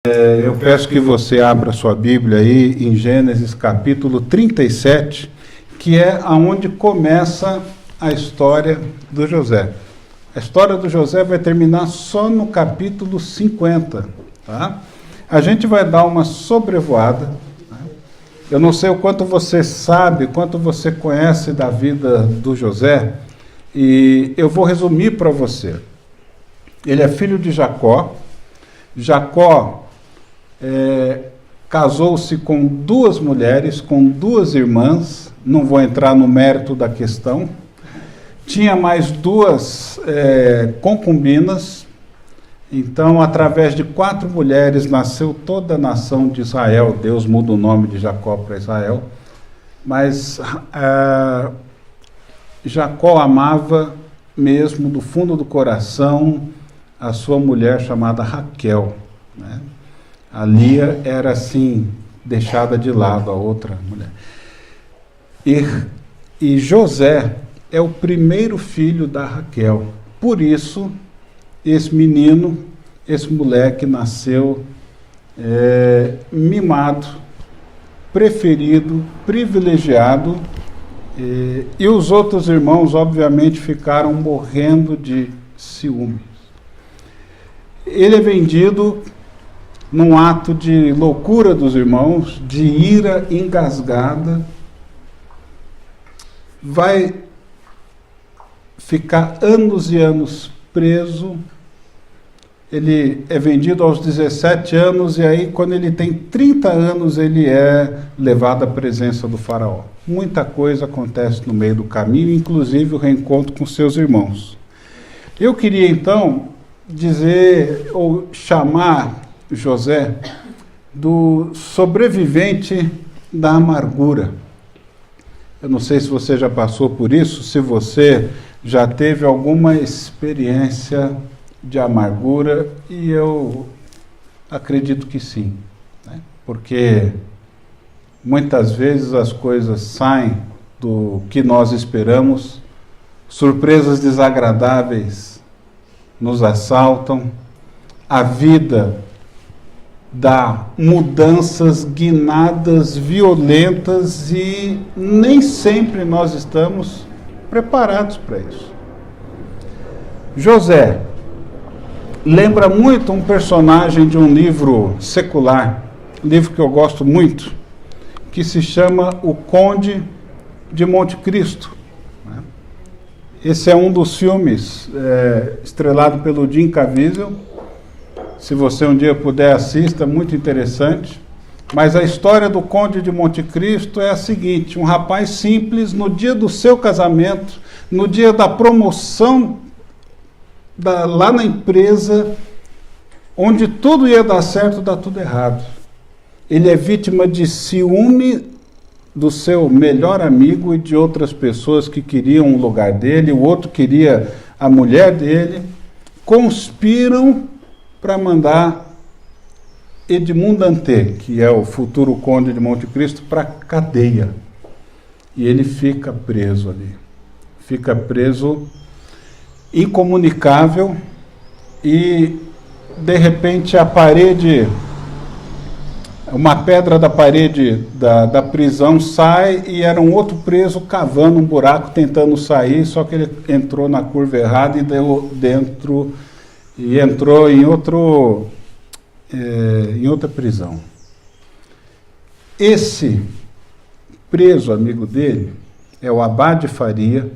Eu peço que você abra sua Bíblia aí em Gênesis capítulo 37, que é aonde começa a história do José. A história do José vai terminar só no capítulo 50, tá? A gente vai dar uma sobrevoada, né? Eu não sei o quanto você sabe, quanto você conhece da vida do José, e eu vou resumir para você. Ele é filho de Jacó. Jacó casou-se com duas mulheres, com duas irmãs, não vou entrar no mérito da questão. Tinha mais duas concubinas. Então, através de 4 mulheres, nasceu toda a nação de Israel. Deus muda o nome de Jacó para Israel. Mas Jacó amava mesmo, do fundo do coração, a sua mulher chamada Raquel, né? A Lia era assim, deixada de lado, a outra mulher. E José é o primeiro filho da Raquel. Por isso, esse menino, esse moleque nasceu mimado, preferido, privilegiado, e os outros irmãos, obviamente, ficaram morrendo de ciúme. Ele é vendido num ato de loucura dos irmãos, de ira engasgada. Vai ficar anos e anos preso. Ele é vendido aos 17 anos e aí, quando ele tem 30 anos, ele é levado à presença do faraó. Muita coisa acontece no meio do caminho, inclusive o reencontro com seus irmãos. Eu queria, então, dizer ou chamar José do sobrevivente da amargura. Eu não sei se você já passou por isso, se você já teve alguma experiência de amargura, e eu acredito que sim, né? Porque muitas vezes as coisas saem do que nós esperamos, surpresas desagradáveis nos assaltam, a vida dá mudanças, guinadas violentas e nem sempre nós estamos preparados para isso. José lembra muito um personagem de um livro secular, livro que eu gosto muito, que se chama O Conde de Monte Cristo. Esse é um dos filmes estrelado pelo Jim Caviezel. Se você um dia puder, assista, muito interessante. Mas a história do Conde de Monte Cristo é a seguinte: um rapaz simples, no dia do seu casamento, no dia da promoção lá na empresa, onde tudo ia dar certo, dá tudo errado. Ele é vítima de ciúme do seu melhor amigo e de outras pessoas que queriam o lugar dele, o outro queria a mulher dele, conspiram para mandar Edmond Dantès, que é o futuro conde de Monte Cristo, para a cadeia. E ele fica preso ali. Fica preso, incomunicável, e de repente uma pedra da parede da prisão sai e era um outro preso cavando um buraco tentando sair, só que ele entrou na curva errada e entrou em outra prisão. Esse preso, amigo dele, é o Abade Faria,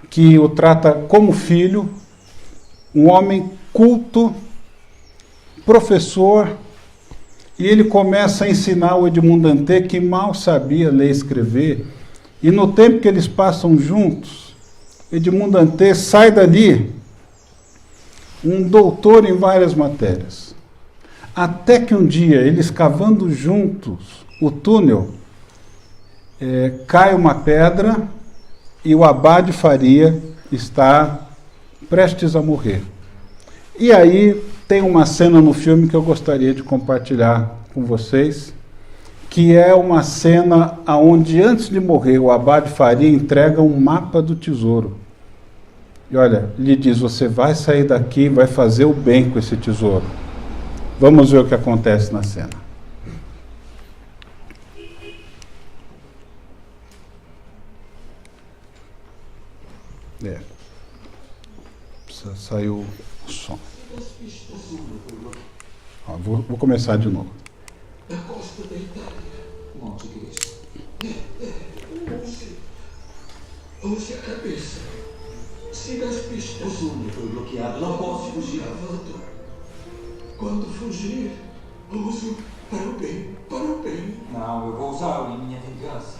que o trata como filho, um homem culto, professor, e ele começa a ensinar o Edmond Dantès, que mal sabia ler e escrever, e no tempo que eles passam juntos, Edmond Dantès sai dali um doutor em várias matérias. Até que um dia, eles cavando juntos o túnel, cai uma pedra e o Abade Faria está prestes a morrer. E aí tem uma cena no filme que eu gostaria de compartilhar com vocês, que é uma cena onde, antes de morrer, o Abade Faria entrega um mapa do tesouro. E olha, lhe diz: você vai sair daqui e vai fazer o bem com esse tesouro. Vamos ver o que acontece na cena. Saiu o som. Ó, vou começar de novo. Na costa da Itália. Onde, Cristo? Use a cabeça. Siga as pistas. O túnel foi bloqueado. Não posso fugir. Quando fugir, use para o bem. Para o bem. Não, eu vou usá-lo em minha vingança.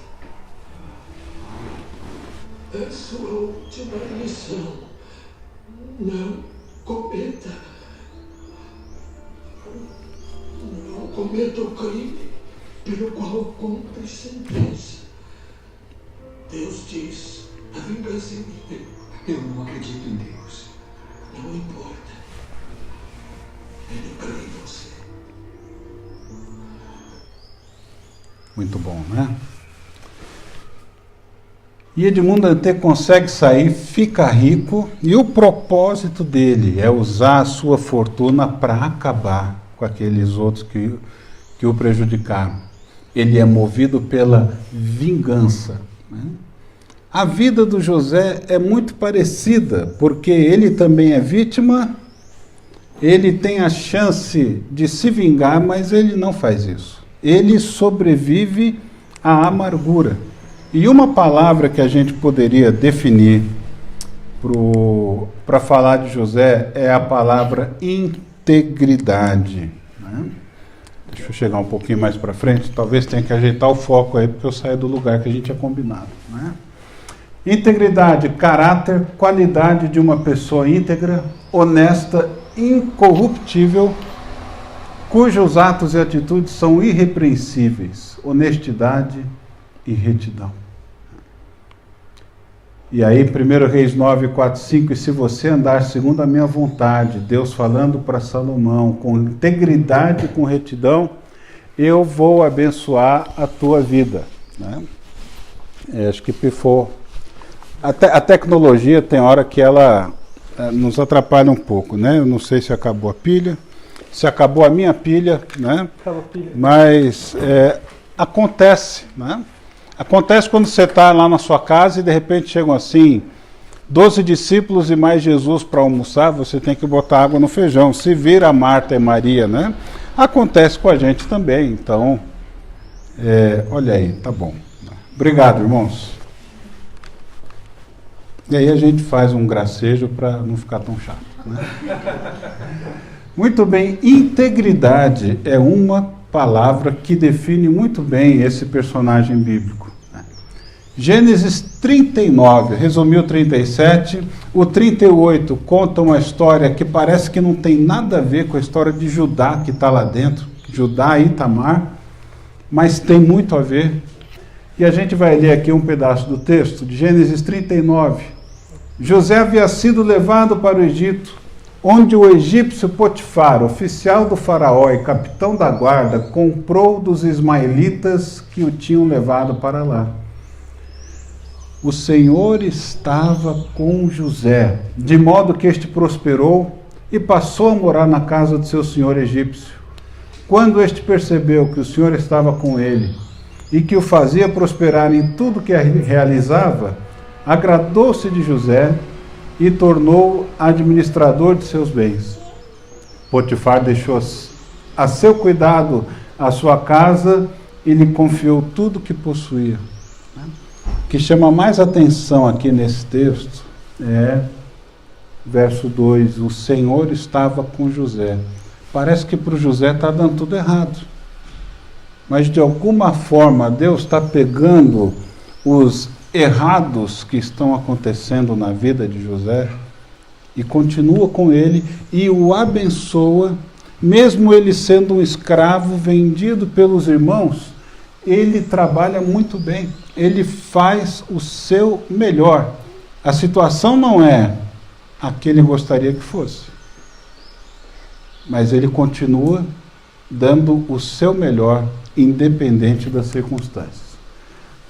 É sua última lição. Não cometa. Não cometa o crime pelo qual cumpre sentença. Deus diz, a vingança é minha. Eu não acredito em Deus. Não importa. Ele crê em você. Muito bom, né? E Edmundo Dantes consegue sair, fica rico, e o propósito dele é usar a sua fortuna para acabar com aqueles outros que o prejudicaram. Ele é movido pela vingança, né? A vida do José é muito parecida, porque ele também é vítima, ele tem a chance de se vingar, mas ele não faz isso. Ele sobrevive à amargura. E uma palavra que a gente poderia definir para falar de José é a palavra integridade, né? Deixa eu chegar um pouquinho mais para frente, talvez tenha que ajeitar o foco aí, porque eu saio do lugar que a gente tinha combinado, né? Integridade, caráter, qualidade de uma pessoa íntegra, honesta, incorruptível, cujos atos e atitudes são irrepreensíveis, honestidade e retidão. E aí, 1 Reis 9, 4, 5, e se você andar segundo a minha vontade, Deus falando para Salomão, com integridade e com retidão, eu vou abençoar a tua vida, né? Acho que pifou. A tecnologia tem hora que ela nos atrapalha um pouco, né? Eu não sei se acabou a pilha, se acabou a minha pilha, né? Acabou a pilha. Mas acontece, né? Acontece quando você está lá na sua casa e de repente chegam assim 12 discípulos e mais Jesus para almoçar, você tem que botar água no feijão. Se vira Marta e Maria, né? Acontece com a gente também. Então, olha aí, tá bom. Obrigado, irmãos. E aí a gente faz um gracejo para não ficar tão chato, né? Muito bem, integridade é uma palavra que define muito bem esse personagem bíblico. Gênesis 39, resumiu 37, o 38 conta uma história que parece que não tem nada a ver com a história de Judá que está lá dentro, Judá e Tamar, mas tem muito a ver. E a gente vai ler aqui um pedaço do texto de Gênesis 39. José havia sido levado para o Egito, onde o egípcio Potifar, oficial do faraó e capitão da guarda, comprou dos ismaelitas que o tinham levado para lá. O Senhor estava com José, de modo que este prosperou e passou a morar na casa do seu senhor egípcio. Quando este percebeu que o Senhor estava com ele e que o fazia prosperar em tudo que realizava, agradou-se de José e tornou administrador de seus bens. Potifar deixou a seu cuidado a sua casa e lhe confiou tudo que possuía. O que chama mais atenção aqui nesse texto é verso 2, o Senhor estava com José. Parece que para o José está dando tudo errado, mas de alguma forma Deus está pegando os errados que estão acontecendo na vida de José e continua com ele e o abençoa, mesmo ele sendo um escravo vendido pelos irmãos. Ele trabalha muito bem, ele faz o seu melhor. A situação não é a que ele gostaria que fosse, mas ele continua dando o seu melhor, independente das circunstâncias.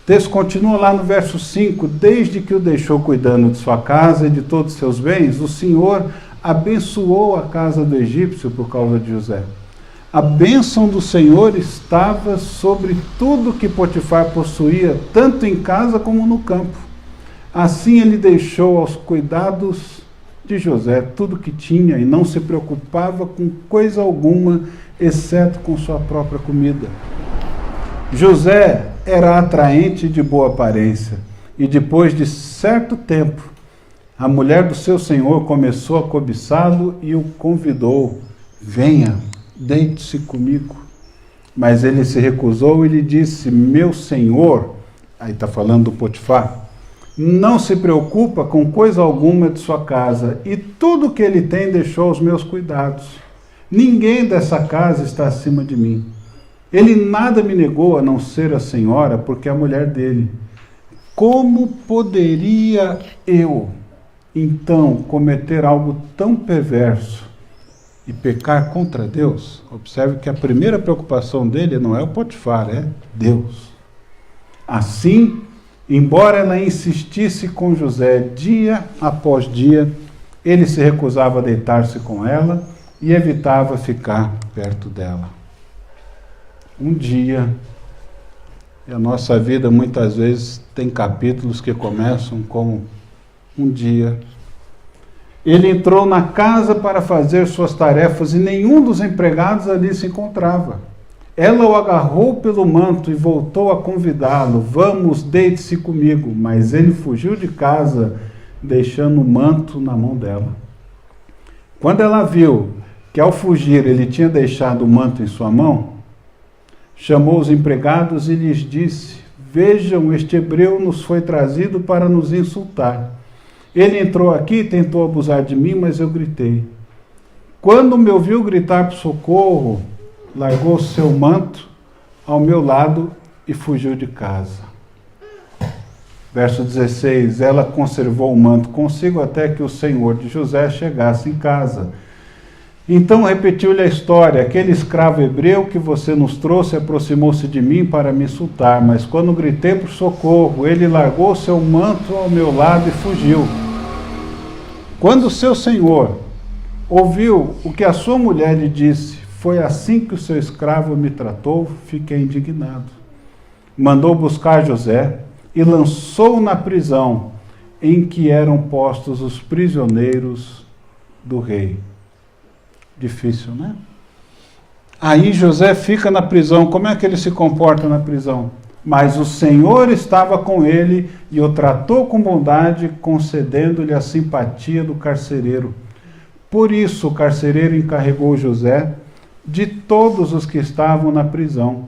O texto continua lá no verso 5, desde que o deixou cuidando de sua casa e de todos os seus bens, o Senhor abençoou a casa do egípcio por causa de José. A bênção do Senhor estava sobre tudo que Potifar possuía, tanto em casa como no campo. Assim ele deixou aos cuidados de José tudo que tinha e não se preocupava com coisa alguma, exceto com sua própria comida. José era atraente e de boa aparência, e depois de certo tempo, a mulher do seu senhor começou a cobiçá-lo e o convidou: venha, deite-se comigo. Mas ele se recusou e lhe disse: meu senhor, aí está falando do Potifar, não se preocupa com coisa alguma de sua casa, e tudo que ele tem deixou aos meus cuidados. Ninguém dessa casa está acima de mim. Ele nada me negou a não ser a senhora, porque é a mulher dele. Como poderia eu, então, cometer algo tão perverso e pecar contra Deus? Observe que a primeira preocupação dele não é o Potifar, é Deus. Assim, embora ela insistisse com José dia após dia, ele se recusava a deitar-se com ela e evitava ficar perto dela. Um dia, e a nossa vida muitas vezes tem capítulos que começam como um dia. Ele entrou na casa para fazer suas tarefas e nenhum dos empregados ali se encontrava. Ela o agarrou pelo manto e voltou a convidá-lo: vamos, deite-se comigo. Mas ele fugiu de casa, deixando o manto na mão dela. Quando ela viu que ao fugir ele tinha deixado o manto em sua mão, chamou os empregados e lhes disse: vejam, este hebreu nos foi trazido para nos insultar. Ele entrou aqui e tentou abusar de mim, mas eu gritei. Quando me ouviu gritar por socorro, largou seu manto ao meu lado e fugiu de casa. Verso 16, ela conservou o manto consigo até que o senhor de José chegasse em casa. Então repetiu-lhe a história: aquele escravo hebreu que você nos trouxe aproximou-se de mim para me insultar, mas quando gritei por socorro, ele largou seu manto ao meu lado e fugiu. Quando seu senhor ouviu o que a sua mulher lhe disse: foi assim que o seu escravo me tratou, fiquei indignado. Mandou buscar José e lançou-o na prisão em que eram postos os prisioneiros do rei. Difícil, né? Aí José fica na prisão. Como é que ele se comporta na prisão? Mas o Senhor estava com ele e o tratou com bondade, concedendo-lhe a simpatia do carcereiro. Por isso o carcereiro encarregou José de todos os que estavam na prisão,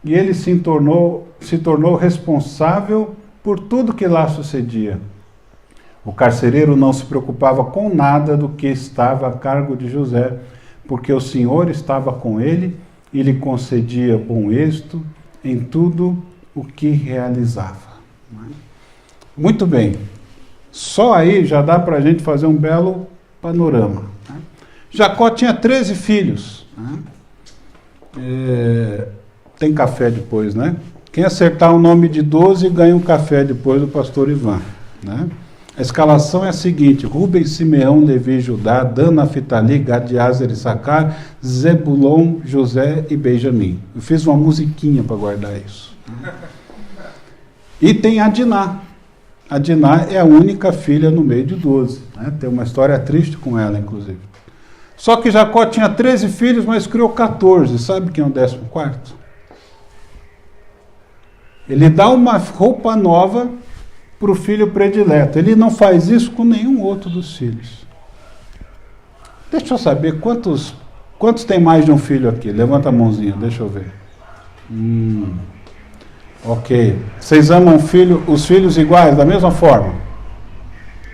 e ele se tornou responsável por tudo que lá sucedia. O carcereiro não se preocupava com nada do que estava a cargo de José, porque o Senhor estava com ele e lhe concedia bom êxito em tudo o que realizava. Muito bem. Só aí já dá para a gente fazer um belo panorama. Jacó tinha 13 filhos. Tem café depois, né? Quem acertar o nome de 12 ganha um café depois do pastor Ivan, né? A escalação é a seguinte: Rubem, Simeão, Levi, Judá, Dan, Naftali, Gad, Aser, Issacar, Zebulon, José e Benjamim. Eu fiz uma musiquinha para guardar isso. E tem a Diná. A Diná é a única filha no meio de 12. Né? Tem uma história triste com ela, inclusive. Só que Jacó tinha 13 filhos, mas criou 14. Sabe quem é o 14º? Ele dá uma roupa nova para o filho predileto. Ele não faz isso com nenhum outro dos filhos. Deixa eu saber, quantos tem mais de um filho aqui? Levanta a mãozinha, deixa eu ver. Ok. Vocês amam os filhos iguais, da mesma forma?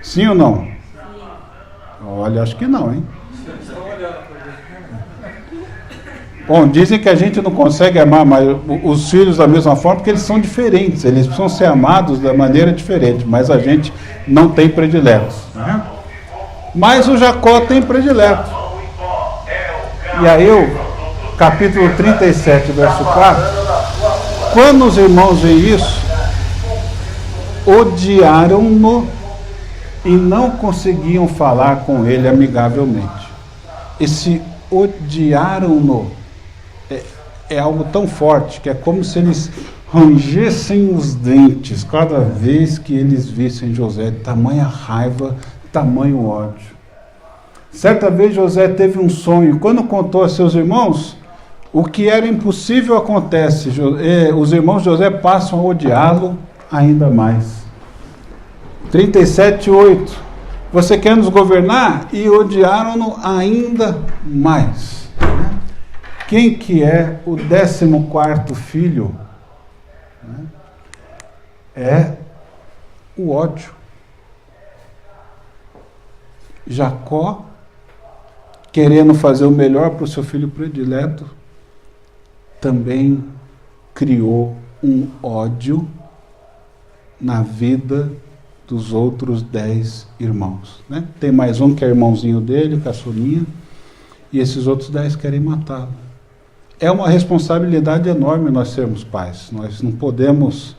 Sim ou não? Sim. Olha, acho que não, hein? Bom, dizem que a gente não consegue amar os filhos da mesma forma porque eles são diferentes, eles precisam ser amados da maneira diferente, mas a gente não tem prediletos. Né? Mas o Jacó tem predileto. E aí, capítulo 37, verso 4, quando os irmãos veem isso, odiaram-no e não conseguiam falar com ele amigavelmente. Esse odiaram-no é algo tão forte que é como se eles rangessem os dentes cada vez que eles vissem José. Tamanha raiva, tamanho ódio. Certa vez José teve um sonho. Quando contou a seus irmãos, o que era impossível acontece. Os irmãos de José passam a odiá-lo ainda mais. 37:8. Você quer nos governar? E odiaram-no ainda mais. Quem que é o 14º filho? É o ódio. Jacó, querendo fazer o melhor para o seu filho predileto, também criou um ódio na vida dos outros 10 irmãos. Né? Tem mais um que é irmãozinho dele, caçulinha, e esses outros 10 querem matá-lo. É uma responsabilidade enorme nós sermos pais. Nós não podemos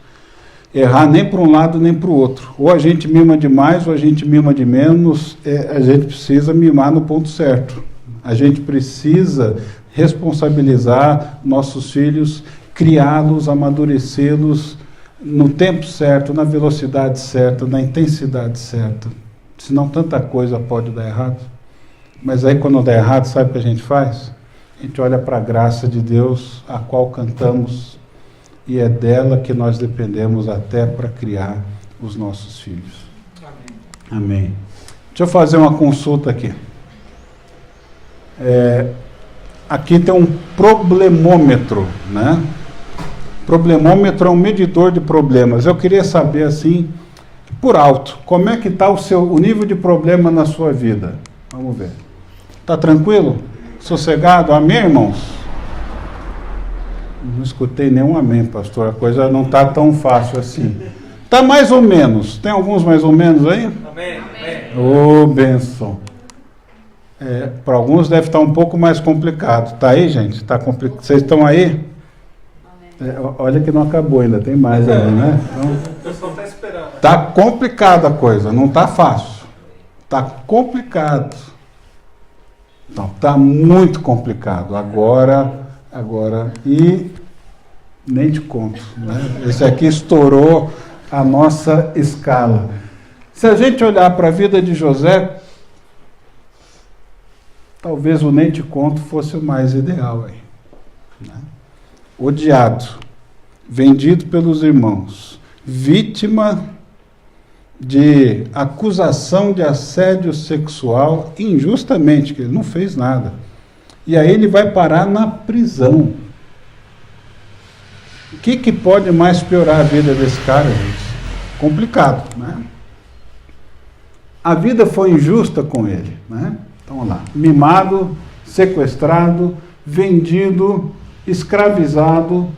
errar nem para um lado nem para o outro. Ou a gente mima demais ou a gente mima de menos. A gente precisa mimar no ponto certo. A gente precisa responsabilizar nossos filhos, criá-los, amadurecê-los no tempo certo, na velocidade certa, na intensidade certa. Senão tanta coisa pode dar errado. Mas aí quando dá errado, sabe o que a gente faz? A gente olha para a graça de Deus, a qual cantamos, e é dela que nós dependemos até para criar os nossos filhos. Amém. Amém. Deixa eu fazer uma consulta aqui. Aqui tem um problemômetro, né? Problemômetro é um medidor de problemas. Eu queria saber, assim, por alto, como é que está o nível de problema na sua vida? Vamos ver. Está tranquilo? Sossegado? Amém, irmãos? Não escutei nenhum amém, pastor. A coisa não está tão fácil assim. Está mais ou menos. Tem alguns mais ou menos aí? Amém. Ô, bênção. Para alguns deve estar um pouco mais complicado. Está aí, gente? Tá Vocês estão aí? Olha que não acabou ainda, tem mais aí, né? Então, O pessoal está esperando. tá complicada a coisa, não tá fácil. Tá complicado. Não, tá muito complicado. Agora, e nem te conto, né? Esse aqui estourou a nossa escala. Se a gente olhar para a vida de José, talvez o nem te conto fosse o mais ideal aí, né? Odiado, vendido pelos irmãos, vítima de acusação de assédio sexual injustamente, que ele não fez nada. E aí ele vai parar na prisão. O que pode mais piorar a vida desse cara, gente? Complicado, né? A vida foi injusta com ele, né? Então, vamos lá. Mimado, sequestrado, vendido, escravizado,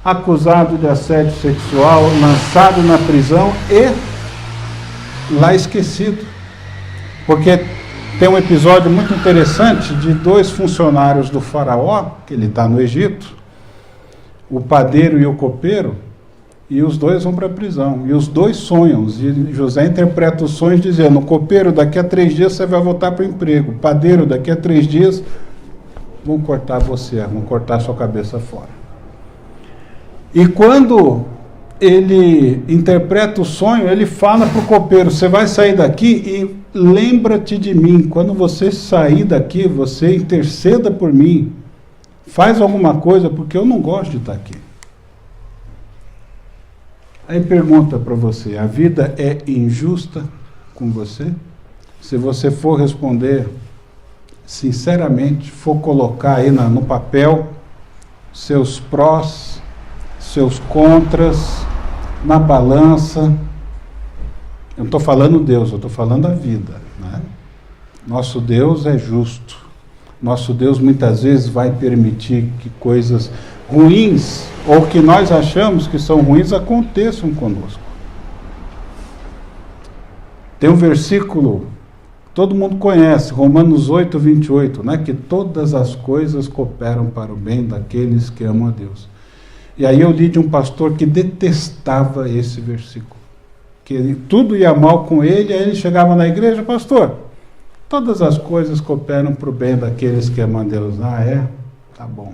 acusado de assédio sexual, lançado na prisão e lá esquecido. Porque tem um episódio muito interessante de 2 funcionários do faraó, que ele está no Egito, o padeiro e o copeiro, e os 2 vão para a prisão. E os 2 sonham. E José interpreta os sonhos dizendo: copeiro, daqui a 3 dias você vai voltar para o emprego. Padeiro, daqui a 3 dias vão cortar você, vão cortar sua cabeça fora. E quando ele interpreta o sonho, ele fala para o copeiro: você vai sair daqui e lembra-te de mim. Quando você sair daqui, você interceda por mim. Faz alguma coisa, porque eu não gosto de estar aqui. Aí pergunta para você: a vida é injusta com você? Se você for responder sinceramente, for colocar aí no papel seus prós, seus contras, na balança. Eu não estou falando Deus, eu estou falando a vida, né? Nosso Deus é justo. Nosso Deus muitas vezes vai permitir que coisas ruins, ou que nós achamos que são ruins, aconteçam conosco. Tem um versículo, todo mundo conhece, Romanos 8:28, né? Que todas as coisas cooperam para o bem daqueles que amam a Deus. E aí eu li de um pastor que detestava esse versículo, que tudo ia mal com ele. Aí ele chegava na igreja: pastor, todas as coisas cooperam para o bem daqueles que amam a Deus. Ah, é? Tá bom.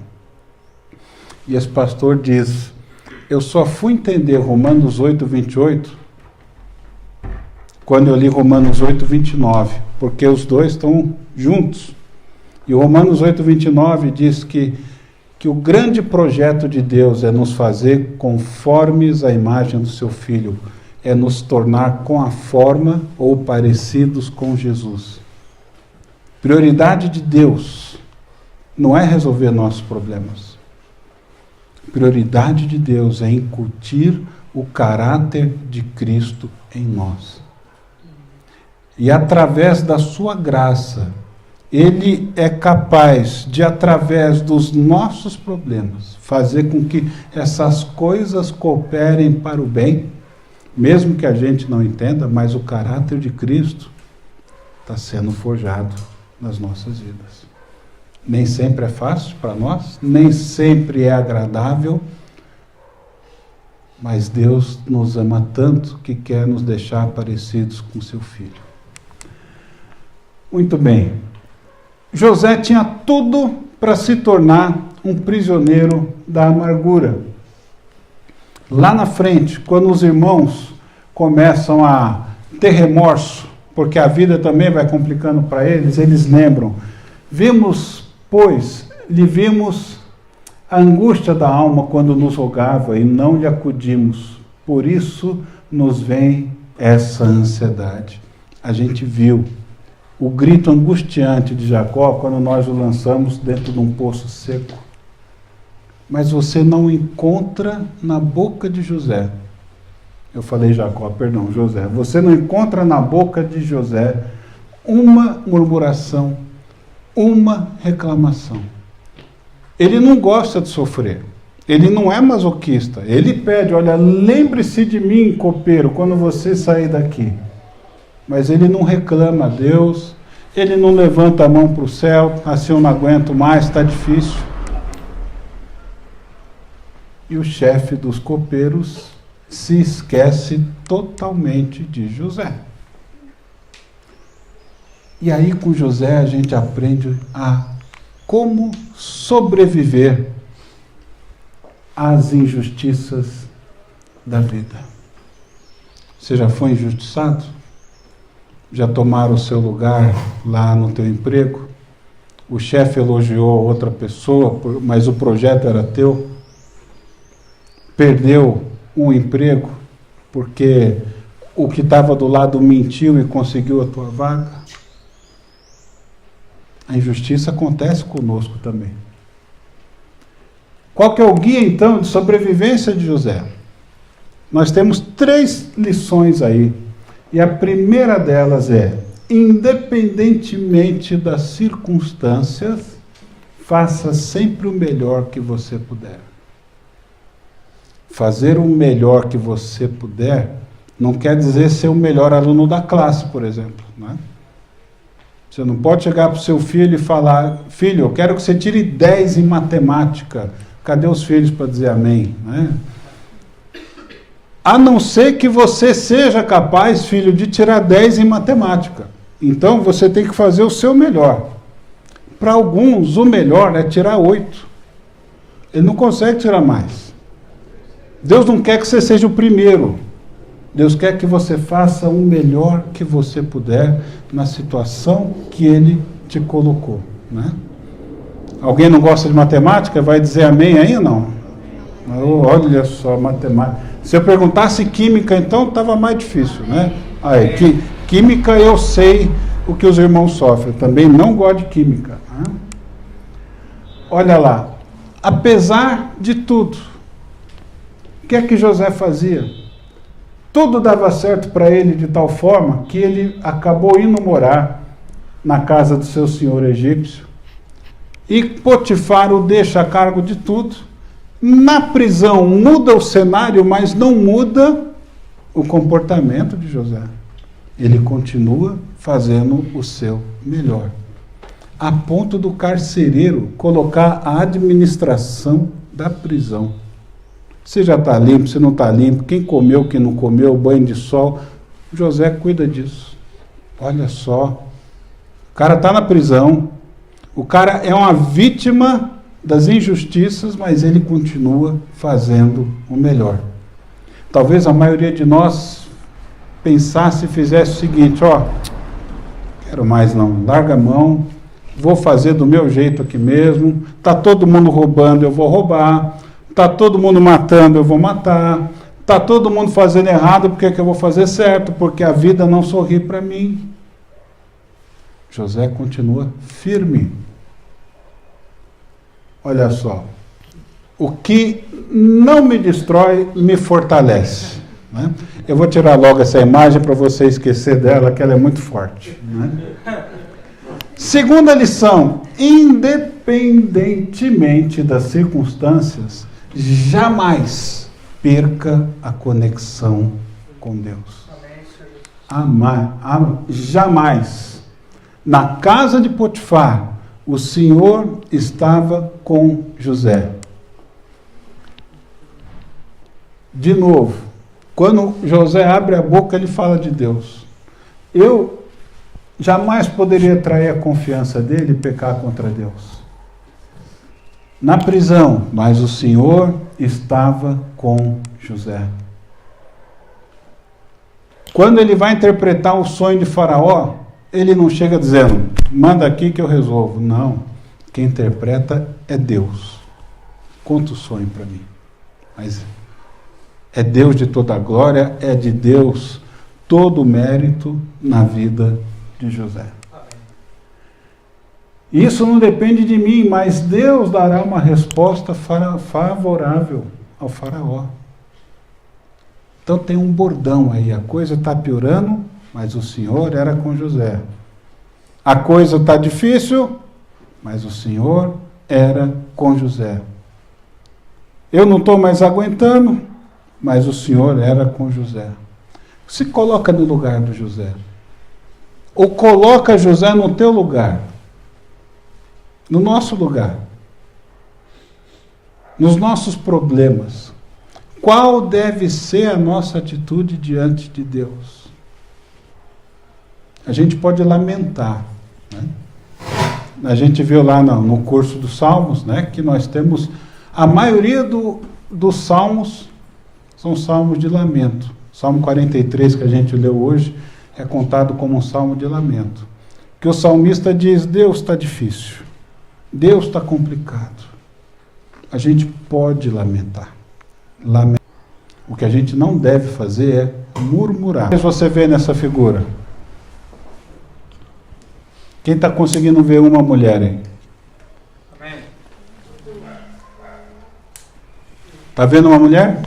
E esse pastor diz, eu só fui entender Romanos 8, 28, quando eu li Romanos 8, 29, porque os dois estão juntos. E Romanos 8, 29 diz que o grande projeto de Deus é nos fazer conformes à imagem do seu Filho, é nos tornar com a forma ou parecidos com Jesus. Prioridade de Deus não é resolver nossos problemas. Prioridade de Deus é incutir o caráter de Cristo em nós. E através da sua graça, Ele é capaz de, através dos nossos problemas, fazer com que essas coisas cooperem para o bem, mesmo que a gente não entenda, mas o caráter de Cristo está sendo forjado nas nossas vidas. Nem sempre é fácil para nós, nem sempre é agradável, mas Deus nos ama tanto que quer nos deixar parecidos com seu Filho. Muito bem. José tinha tudo para se tornar um prisioneiro da amargura. Lá na frente, quando os irmãos começam a ter remorso, porque a vida também vai complicando para eles, eles lembram. Vimos, pois, lhe vimos a angústia da alma quando nos rogava e não lhe acudimos. Por isso nos vem essa ansiedade. A gente viu o grito angustiante de Jacó quando nós o lançamos dentro de um poço seco. Mas você não encontra na boca de José. Eu falei Jacó, perdão, José. Você não encontra na boca de José uma murmuração, uma reclamação. Ele não gosta de sofrer. Ele não é masoquista. Ele pede, olha, lembre-se de mim, copeiro, quando você sair daqui. Mas ele não reclama a Deus, ele não levanta a mão para o céu, assim eu não aguento mais, está difícil. E o chefe dos copeiros se esquece totalmente de José. E aí com José a gente aprende a como sobreviver às injustiças da vida. Você já foi injustiçado? Já tomaram o seu lugar lá no teu emprego? O chefe elogiou outra pessoa, mas o projeto era teu? Perdeu um emprego porque o que estava do lado mentiu e conseguiu a tua vaga? A injustiça acontece conosco também. Qual que é o guia, então, de sobrevivência de José? Nós temos 3 lições aí. E a primeira delas é, independentemente das circunstâncias, faça sempre o melhor que você puder. Fazer o melhor que você puder não quer dizer ser o melhor aluno da classe, por exemplo. Não é? Você não pode chegar para o seu filho e falar, filho, eu quero que você tire 10 em matemática. Cadê os filhos para dizer amém? Não é? A não ser que você seja capaz, filho, de tirar 10 em matemática. Então, você tem que fazer o seu melhor. Para alguns, o melhor é tirar 8. Ele não consegue tirar mais. Deus não quer que você seja o primeiro. Deus quer que você faça o melhor que você puder na situação que Ele te colocou. Né? Alguém não gosta de matemática? Vai dizer amém aí ou não? Olha só, matemática. Se eu perguntasse química, então estava mais difícil, né? Aí, química eu sei o que os irmãos sofrem. Também não gosto de química. Né? Olha lá. Apesar de tudo, o que é que José fazia? Tudo dava certo para ele de tal forma que ele acabou indo morar na casa do seu senhor egípcio. E Potifar o deixa a cargo de tudo. Na prisão muda o cenário, mas não muda o comportamento de José. Ele continua fazendo o seu melhor. A ponto do carcereiro colocar a administração da prisão. Você já está limpo, você não está limpo, quem comeu, quem não comeu, banho de sol. José cuida disso. Olha só. O cara está na prisão. O cara é uma vítima das injustiças, mas ele continua fazendo o melhor. Talvez a maioria de nós pensasse e fizesse o seguinte: ó, quero mais não, larga a mão, vou fazer do meu jeito aqui mesmo, está todo mundo roubando, eu vou roubar, está todo mundo matando, eu vou matar, está todo mundo fazendo errado, por que eu vou fazer certo? Porque a vida não sorri para mim. José continua firme. Olha só, o que não me destrói, me fortalece. Né? Eu vou tirar logo essa imagem para você esquecer dela, que ela é muito forte. Né? Segunda lição: independentemente das circunstâncias, jamais perca a conexão com Deus. Jamais. Na casa de Potifar, o Senhor estava com José. De novo, quando José abre a boca, ele fala de Deus. Eu jamais poderia trair a confiança dele e pecar contra Deus. Na prisão, mas o Senhor estava com José. Quando ele vai interpretar o sonho de Faraó, ele não chega dizendo, manda aqui que eu resolvo. Não, quem interpreta é Deus. Conta o sonho para mim. Mas é Deus de toda a glória, é de Deus todo o mérito na vida de José. Isso não depende de mim, mas Deus dará uma resposta favorável ao Faraó. Então tem um bordão aí, a coisa está piorando, mas o Senhor era com José. A coisa está difícil, mas o Senhor era com José. Eu não estou mais aguentando, mas o Senhor era com José. Se coloca no lugar do José. Ou coloca José no teu lugar. No nosso lugar. Nos nossos problemas. Qual deve ser a nossa atitude diante de Deus? A gente pode lamentar. Né? A gente viu lá no curso dos Salmos, né, que nós temos, a maioria dos Salmos são salmos de lamento. Salmo 43 que a gente leu hoje é contado como um salmo de lamento. Que o salmista diz, Deus está difícil, Deus está complicado. A gente pode lamentar. O que a gente não deve fazer é murmurar. O que você vê nessa figura? Quem está conseguindo ver uma mulher aí? Está vendo uma mulher?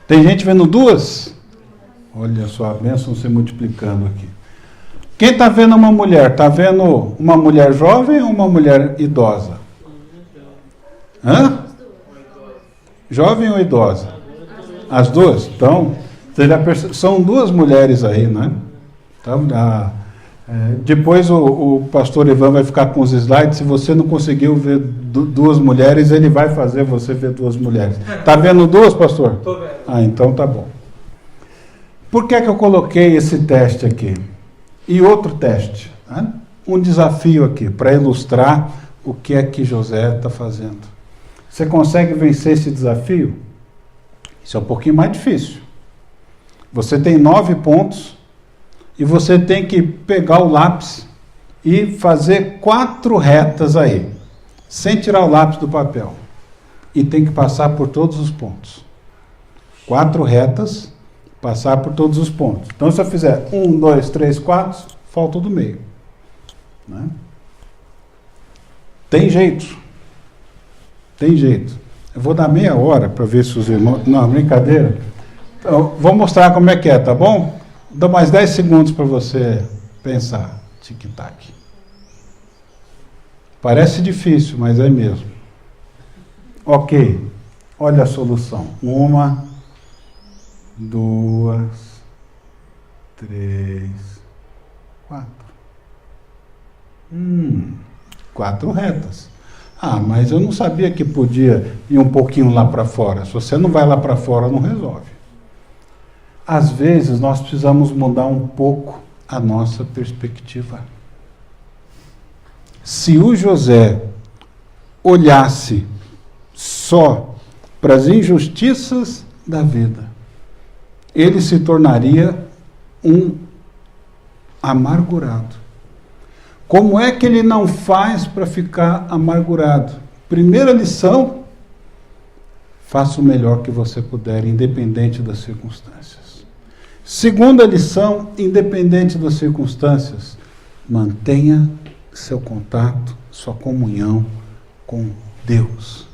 Tem gente vendo duas? Olha só, a bênção se multiplicando aqui. Quem está vendo uma mulher? Está vendo uma mulher jovem ou uma mulher idosa? Hã? Jovem ou idosa? As duas? Então, são duas mulheres aí, né? Então, depois o pastor Ivan vai ficar com os slides. Se você não conseguiu ver duas mulheres, ele vai fazer você ver duas mulheres. Está vendo duas, pastor? Estou vendo. Ah, então tá bom. Por que é que eu coloquei esse teste aqui? E outro teste, né? Um desafio aqui, para ilustrar o que é que José está fazendo. Você consegue vencer esse desafio? Isso é um pouquinho mais difícil. Você tem 9 pontos e você tem que pegar o lápis e fazer 4 retas aí, sem tirar o lápis do papel. E tem que passar por todos os pontos. 4 retas, passar por todos os pontos. Então, se eu fizer 1, 2, 3, 4, falta o do meio. Né? Tem jeito. Tem jeito. Eu vou dar meia hora para ver se os irmãos... Não, brincadeira. Então, vou mostrar como é que é, tá bom? Dou mais 10 segundos para você pensar. Tic-tac. Parece difícil, mas é mesmo. Ok. Olha a solução. 1, 2, 3, 4. 4 retas. Ah, mas eu não sabia que podia ir um pouquinho lá para fora. Se você não vai lá para fora, não resolve. Às vezes, nós precisamos mudar um pouco a nossa perspectiva. Se o José olhasse só para as injustiças da vida, ele se tornaria um amargurado. Como é que ele não faz para ficar amargurado? Primeira lição: faça o melhor que você puder, independente das circunstâncias. Segunda lição: independente das circunstâncias, mantenha seu contato, sua comunhão com Deus.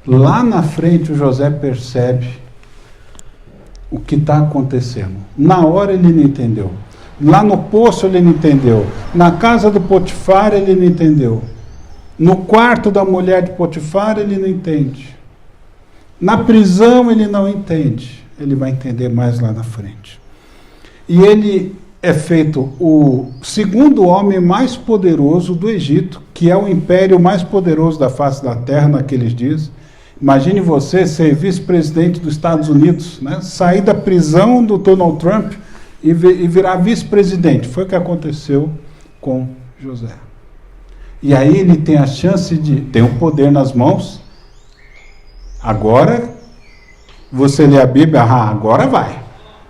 Lá na frente, o José percebe o que está acontecendo. Na hora ele não entendeu. Lá no poço ele não entendeu. Na casa do Potifar ele não entendeu. No quarto da mulher de Potifar ele não entende. Na prisão ele não entende. Ele vai entender mais lá na frente. E ele é feito o segundo homem mais poderoso do Egito, que é o império mais poderoso da face da terra naqueles dias. Imagine você ser vice-presidente dos Estados Unidos, né? Sair da prisão do Donald Trump e virar vice-presidente. Foi o que aconteceu com José. E aí ele tem a chance de ter um poder nas mãos. Agora, você lê a Bíblia, agora vai.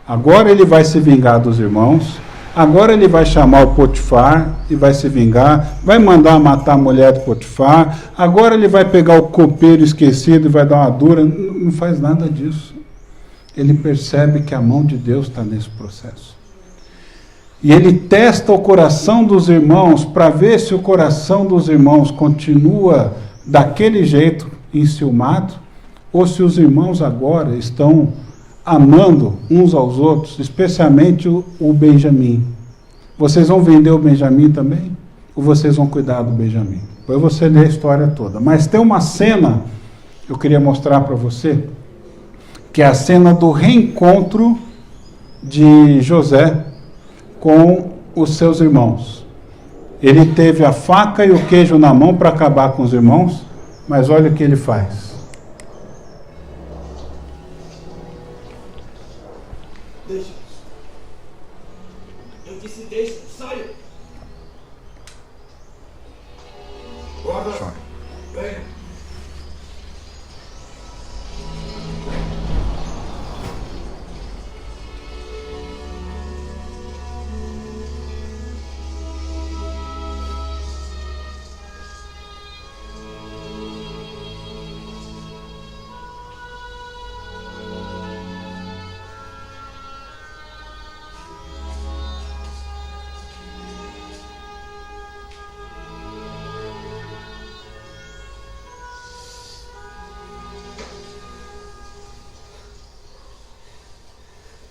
Agora ele vai se vingar dos irmãos. Agora ele vai chamar o Potifar e vai se vingar. Vai mandar matar a mulher do Potifar. Agora ele vai pegar o copeiro esquecido e vai dar uma dura. Não faz nada disso. Ele percebe que a mão de Deus está nesse processo. E ele testa o coração dos irmãos para ver se o coração dos irmãos continua daquele jeito, enciumado, ou se os irmãos agora estão amando uns aos outros, especialmente o Benjamim. Vocês vão vender o Benjamim também? Ou vocês vão cuidar do Benjamim? Depois você lê a história toda. Mas tem uma cena que eu queria mostrar para você, que é a cena do reencontro de José com os seus irmãos. Ele teve a faca e o queijo na mão para acabar com os irmãos, mas olha o que ele faz. Deixa-nos. Eu disse deixa, saia. Guarda. Venha.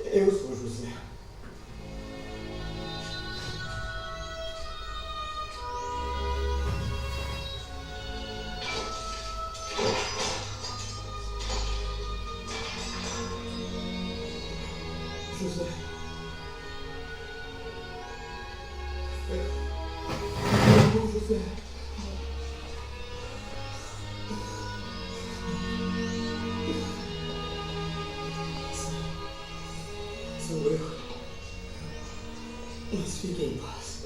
Eu sou José. José. José. Sou eu. Mas fique em paz.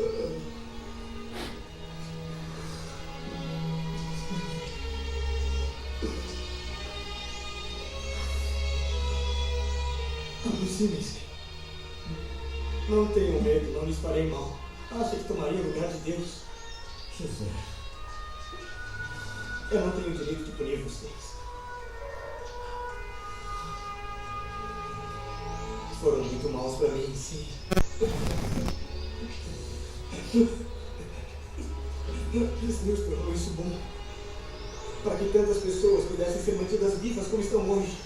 Aproxime-se. Não tenham medo, não lhes farei mal. Acha que tomaria o lugar de Deus? José. Eu não tenho o direito de punir vocês. Foram muito maus para mim, sim. Mas Deus tornou isso bom. Para que tantas pessoas pudessem ser mantidas vivas como estão hoje.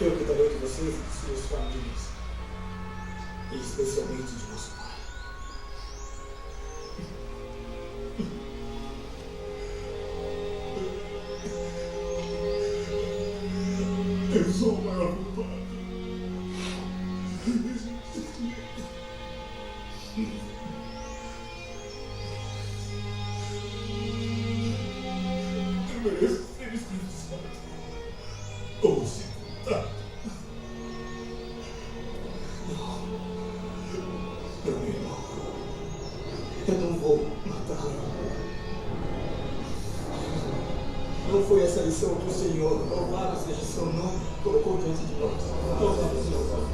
Eu cuidarei de vocês e de suas famílias. E especialmente de nosso pai. Eu sou o maior culpado. Eu mereço ser escravizado ou sepultado. Não foi essa lição que o Senhor, louvado seja seu nome, colocou diante de nós. Louvado seja o nome.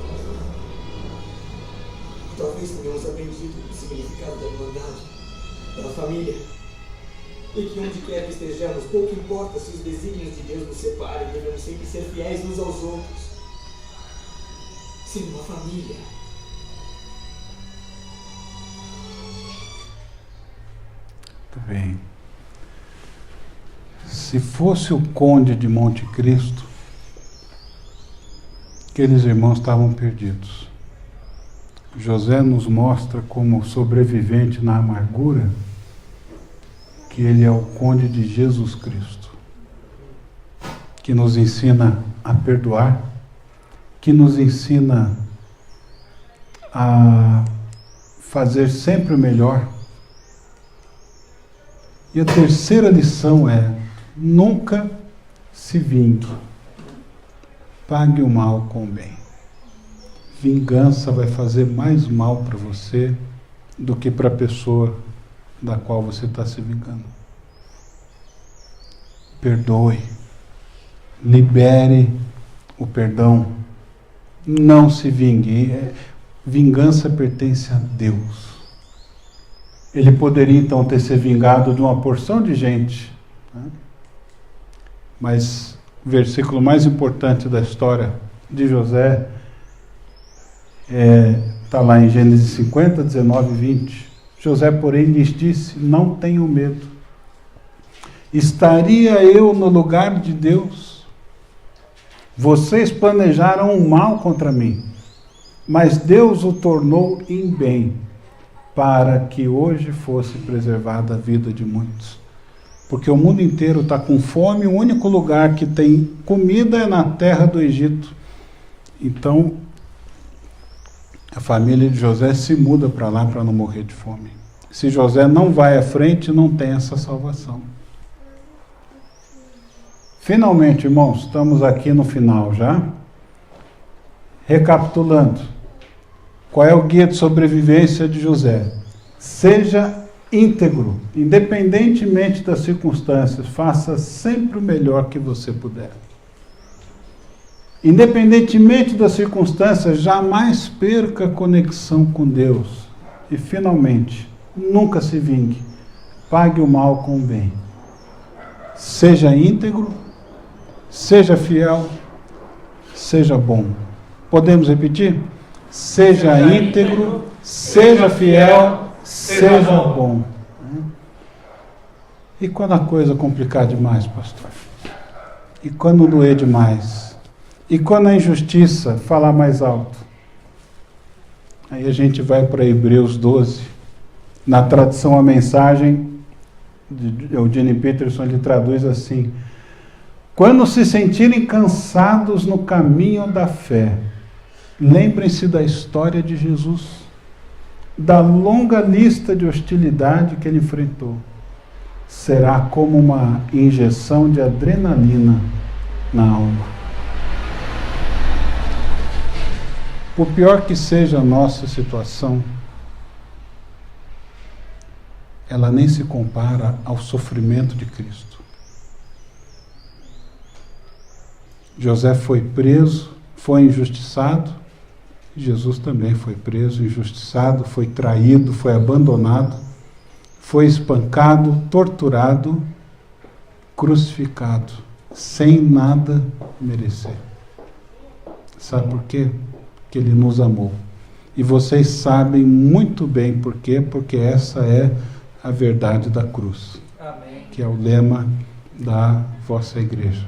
Talvez tenhamos aprendido o significado da irmandade, da família. E que onde quer que estejamos, pouco importa se os desígnios de Deus nos separem, devemos sempre ser fiéis uns aos outros. Ser uma família. Muito bem. Se fosse o conde de Monte Cristo, aqueles irmãos estavam perdidos. José nos mostra como sobrevivente na amargura que ele é o conde de Jesus Cristo, que nos ensina a perdoar, que nos ensina a fazer sempre o melhor. E a terceira lição é: nunca se vingue. Pague o mal com o bem. Vingança vai fazer mais mal para você do que para a pessoa da qual você está se vingando. Perdoe. Libere o perdão. Não se vingue. Vingança pertence a Deus. Ele poderia então ter se vingado de uma porção de gente, né? Mas o versículo mais importante da história de José está lá em Gênesis 50, 19 e 20. José, porém, lhes disse: não tenham medo. Estaria eu no lugar de Deus? Vocês planejaram um mal contra mim, mas Deus o tornou em bem, para que hoje fosse preservada a vida de muitos. Porque o mundo inteiro está com fome, o único lugar que tem comida é na terra do Egito. Então, a família de José se muda para lá para não morrer de fome. Se José não vai à frente, não tem essa salvação. Finalmente, irmãos, estamos aqui no final já. Recapitulando, qual é o guia de sobrevivência de José? Seja íntegro, independentemente das circunstâncias, faça sempre o melhor que você puder. Independentemente das circunstâncias, jamais perca a conexão com Deus. E finalmente, nunca se vingue. Pague o mal com o bem. Seja íntegro, seja fiel, seja bom. Podemos repetir? Seja íntegro, seja fiel, seja bom. E quando a coisa complicar demais, pastor? E quando doer demais? E quando a injustiça falar mais alto? Aí a gente vai para Hebreus 12. Na tradução, a mensagem, o Eugene Peterson, ele traduz assim: quando se sentirem cansados no caminho da fé, lembrem-se da história de Jesus, da longa lista de hostilidade que ele enfrentou. Será como uma injeção de adrenalina na alma. Por pior que seja a nossa situação, ela nem se compara ao sofrimento de Cristo. José foi preso, foi injustiçado. Jesus também foi preso, injustiçado, foi traído, foi abandonado, foi espancado, torturado, crucificado, sem nada merecer. Sabe por quê? Porque ele nos amou. E vocês sabem muito bem por quê, porque essa é a verdade da cruz. Amém. Que é o lema da vossa igreja.